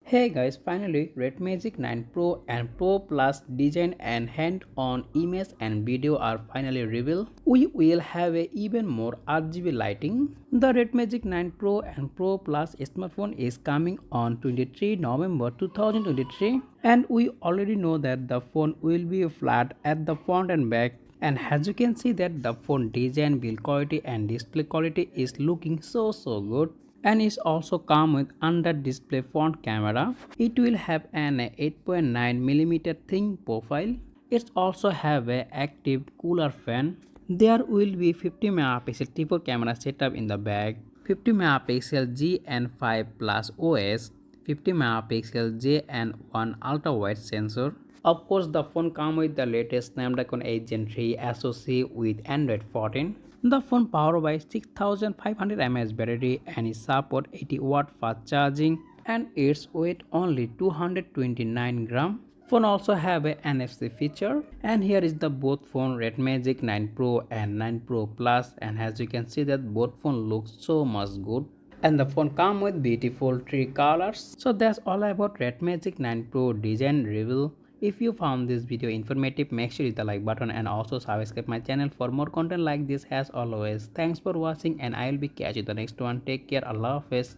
Hey guys, finally Red Magic 9 Pro and Pro Plus design and hand-on image and video are finally revealed. We will have a even more RGB lighting. The Red Magic 9 Pro and Pro Plus smartphone is coming on 23 November 2023 and we already know that the phone will be flat at the front and back, and as you can see that the phone design, build quality and display quality is looking so good, and it also come with under display front camera. It will have an 8.9mm thin profile. It also have a active cooler fan. There will be 50 megapixel triple camera setup in the back, 50 megapixel GN5 plus OS, 50 megapixel JN1 ultra wide sensor. Of course, the phone comes with the latest Snapdragon 8 Gen 3 SoC with Android 14. The phone powered by 6500 mAh battery and it supports 80-watt fast charging, and its weight only 229 gram. Phone also have a NFC feature, and here is the both phone Red Magic 9 Pro and 9 Pro Plus, and as you can see that both phone looks so much good, and the phone come with beautiful three colors. So that's all about Red Magic 9 Pro design review. If you found this video informative, make sure hit the like button and also subscribe my channel for more content like this. As always, thanks for watching and I will be catch you the next one. Take care. Allah Hafiz.